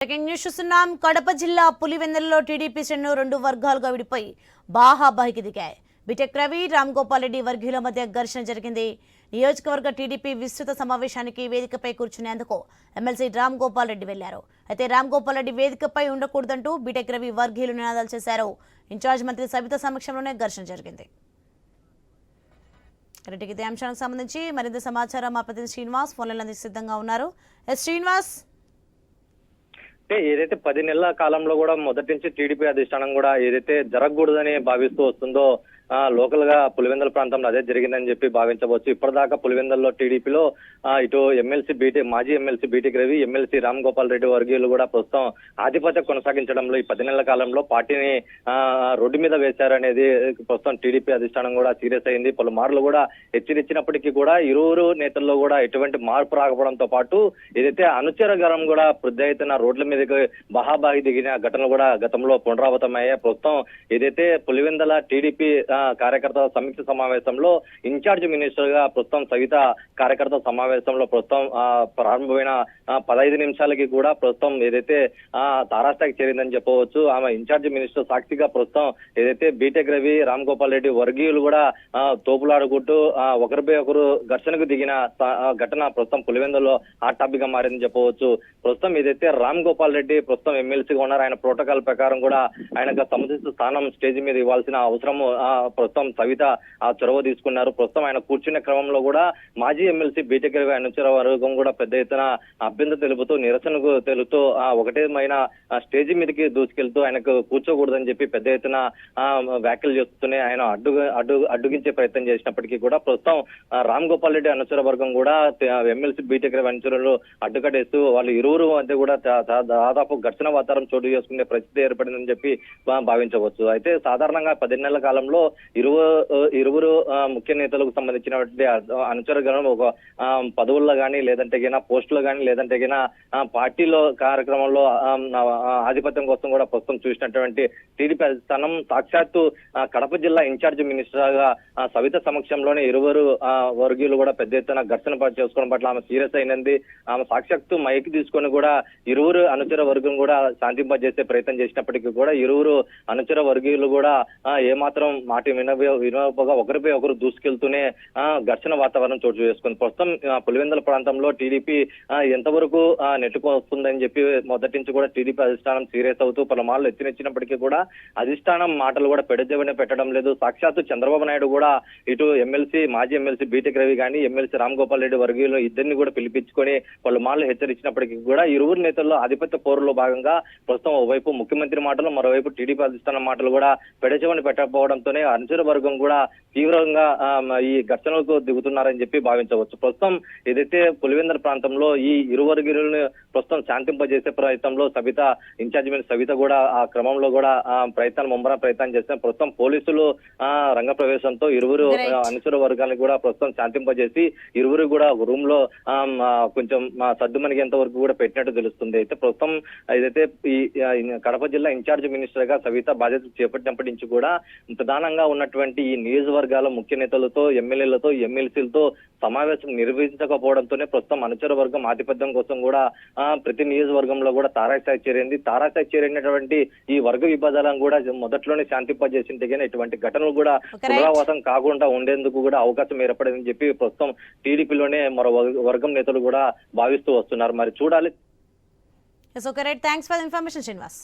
Breaking news చూస్తున్నాం. కడప జిల్లా పులివెందులలో TDP శ్రేణులు రెండు వర్గాలుగా విడిపోయి బాహాబాహికి దిగాయి. బిటెక్ రవి, రామ్ గోపాల్ రెడ్డి వర్గీయుల మధ్య ఘర్షణ జరిగింది. నియోజకవర్గ టీడీపీ విస్తృత సమావేశానికి వేదికపై కూర్చునేందుకు ఎమ్మెల్సీ రామ్ గోపాల్ రెడ్డి వెళ్లారు. అయితే రామ్ గోపాల్ రెడ్డి వేదికపై ఉండకూడదంటూ బిటెక్ రవి వర్గీయులు నినాదాలు చేశారు. ఇన్ఛార్జ్ మంత్రి సవిత సమక్షంలోనే ఘర్షణ జరిగింది. ఇదే అంశానికి సంబంధించి మరింత సమాచారం మా ప్రతినిధి శ్రీనివాస్ ఫోన్లలో సిద్ధంగా ఉన్నారు. శ్రీనివాస్, ఏదైతే 10 నెలల కాలంలో కూడా మొదటి నుంచి టీడీపీ అధిష్టానం కూడా ఏదైతే జరగకూడదని భావిస్తూ వస్తుందో లోకల్ గా పులివెందుల ప్రాంతంలో అదే జరిగిందని చెప్పి భావించవచ్చు. ఇప్పటిదాకా పులివెందుల్లో టీడీపీలో ఇటు మాజీ MLC BTech Ravi, MLC Ram Gopal Reddy వర్గీయులు కూడా ప్రస్తుతం ఆధిపత్యం కొనసాగించడంలో ఈ 10 నెలల కాలంలో పార్టీని రోడ్డు మీద వేశారనేది ప్రస్తుతం టీడీపీ అధిష్టానం కూడా సీరియస్ అయింది. పలుమార్లు కూడా హెచ్చరించినప్పటికీ కూడా ఇరువురు నేతల్లో కూడా ఎటువంటి మార్పు రాకపోవడంతో పాటు ఏదైతే అనుచర గరం కూడా పెద్ద ఎత్తున రోడ్ల మీదకి బహాబాహి దిగిన ఘటనలు కూడా గతంలో పునరావృతమయ్యాయి. ప్రస్తుతం ఏదైతే పులివెందుల టీడీపీ కార్యకర్తల సమీక్ష సమావేశంలో ఇన్ఛార్జ్ మినిస్టర్ గా ప్రస్తుతం సవిత కార్యకర్తల సమావేశంలో ప్రస్తుతం ప్రారంభమైన 15 నిమిషాలకి కూడా ప్రస్తుతం ఏదైతే తారాస్థాయికి చేరిందని చెప్పవచ్చు. ఆమె ఇన్ఛార్జ్ మినిస్టర్ సాక్షిగా ప్రస్తుతం ఏదైతే బీటెక్ రవి, రామ్ గోపాల్ రెడ్డి వర్గీయులు కూడా తోపులాడుకుంటూ ఒకరిపై ఒకరు ఘర్షణకు దిగిన ఘటన ప్రస్తుతం పులివెందులో హాట్ టాపిక్ గా మారిందని చెప్పవచ్చు. ప్రస్తుతం ఏదైతే రామ్ గోపాల్ రెడ్డి ప్రస్తుతం ఎమ్మెల్సీగా ఉన్నారు. ఆయన ప్రోటోకాల్ ప్రకారం కూడా ఆయనకు సముచిత స్థానం స్టేజ్ మీద ఇవ్వాల్సిన అవసరం ప్రస్తుతం సవిత చొరవ తీసుకున్నారు. ప్రస్తుతం ఆయన కూర్చునే క్రమంలో కూడా మాజీ ఎమ్మెల్సీ బీటెక్ రవి అనుచర వర్గం కూడా పెద్ద ఎత్తున అభ్యంతరం తెలుపుతూ నిరసనకు తెలుపుతూ ఒకటేమైన స్టేజ్ మీదకి దూసుకెళ్తూ ఆయనకు కూర్చోకూడదని చెప్పి పెద్ద ఎత్తున వ్యాఖ్యలు చేస్తూనే ఆయన అడ్డుగించే ప్రయత్నం చేసినప్పటికీ కూడా ప్రస్తుతం రామ్ గోపాల్ రెడ్డి అనుచర వర్గం కూడా ఎమ్మెల్సీ బీటెక్ రవి అనుచరులు అడ్డుకట్టేస్తూ వాళ్ళు ఇరువురు మధ్య కూడా దాదాపు ఘర్షణ వాతావరణం చోటు చేసుకునే పరిస్థితి ఏర్పడిందని చెప్పి భావించవచ్చు. అయితే సాధారణంగా 10 నెలల కాలంలో ఇరువురు ముఖ్య నేతలకు సంబంధించినటువంటి అనుచరగణం ఒక పదవుల్లో కానీ లేదంటే పోస్టులో కానీ లేదంటే పార్టీలో కార్యక్రమంలో ఆధిపత్యం కోసం కూడా ప్రస్తుతం చూసినటువంటి టీడీపీ అధిష్టానం సాక్షాత్తు కడప జిల్లా ఇన్ఛార్జ్ మినిస్టర్ గా సవిత సమక్షంలోనే ఇరువురు వర్గీయులు కూడా పెద్ద ఎత్తున ఘర్షణ చేసుకోవడం పట్ల ఆమె సీరియస్ అయినది. ఆమె సాక్షాత్తు మైక్ తీసుకొని కూడా ఇరువురు అనుచర వర్గం కూడా శాంతింపజేసే ప్రయత్నం చేసినప్పటికీ కూడా ఇరువురు అనుచర వర్గీయులు కూడా ఏమాత్రం మాట వినోపగా ఒకరిపై ఒకరు దూసుకెళ్తూనే ఘర్షణ వాతావరణం చోటు చేసుకుంది. ప్రస్తుతం పులివెందుల ప్రాంతంలో టీడీపీ ఎంతవరకు నెట్టుకొస్తుందని చెప్పి మొదటి నుంచి కూడా టీడీపీ అధిష్టానం సీరియస్ అవుతూ పలుమార్లు ఎత్తినచ్చినప్పటికీ కూడా అధిష్టానం మాటలు కూడా పెడజెవిన పెట్టడం లేదు. సాక్షాత్తు చంద్రబాబు నాయుడు కూడా ఇటు మాజీ ఎమ్మెల్సీ బీటెక్ రవి కానీ ఎమ్మెల్సీ రామ్ గోపాల్ రెడ్డి వర్గీయులు ఇద్దరిని కూడా పిలిపించుకొని పలుమార్లు హెచ్చరించినప్పటికీ కూడా ఇరువురు నేతల్లో ఆధిపత్య పోరులో భాగంగా ప్రస్తుతం ఓవైపు ముఖ్యమంత్రి మాటలు మరోవైపు టీడీపీ అధిష్టానం మాటలు కూడా పెడచెవిన పెట్టకపోవడంతోనే అనుచర వర్గం కూడా తీవ్రంగా ఈ ఘర్షణలకు దిగుతున్నారని చెప్పి భావించవచ్చు. ప్రస్తుతం ఏదైతే పులివెందుల ప్రాంతంలో ఈ ఇరు వర్గీయులను ప్రస్తుతం శాంతింపజేసే ప్రయత్నంలో సవిత ఇన్ఛార్జ్ మినిస్టర్ సవిత కూడా ఆ క్రమంలో కూడా ముమ్మర ప్రయత్నం చేసిన ప్రస్తుతం పోలీసులు రంగ ప్రవేశంతో ఇరువురు అనుచర వర్గానికి కూడా ప్రస్తుతం శాంతింపజేసి ఇరువురు కూడా రూమ్ లో కొంచెం సర్దుమణిగేంత వరకు కూడా పెట్టినట్టు తెలుస్తుంది. అయితే ప్రస్తుతం ఏదైతే ఈ కడప జిల్లా ఇన్ఛార్జ్ మినిస్టర్ గా సవిత బాధ్యతలు చేపట్టినప్పటి నుంచి కూడా ప్రధానంగా ఉన్నటువంటి ఈ నియోజకవర్గాల ముఖ్య నేతలతో ఎమ్మెల్యేలతో ఎమ్మెల్సీలతో సమావేశం నిర్వహించకపోవడంతోనే ప్రస్తుతం అనుచర వర్గం ఆధిపత్యం కోసం కూడా ప్రతి నియోజకవర్గంలో కూడా తారాస్థాయి చేరింది. తారాస్థాయి చేరినటువంటి ఈ వర్గ విభజనలను కూడా మొదట్లోనే శాంతింపజేసింటే ఇటువంటి ఘటనలు కూడా పునరావృతం కాకుండా ఉండేందుకు కూడా అవకాశం ఏర్పడిందని చెప్పి ప్రస్తుతం టీడీపీలోనే మరో వర్గం నేతలు కూడా భావిస్తూ వస్తున్నారు. మరి చూడాలి. Thanks for information Srinivas.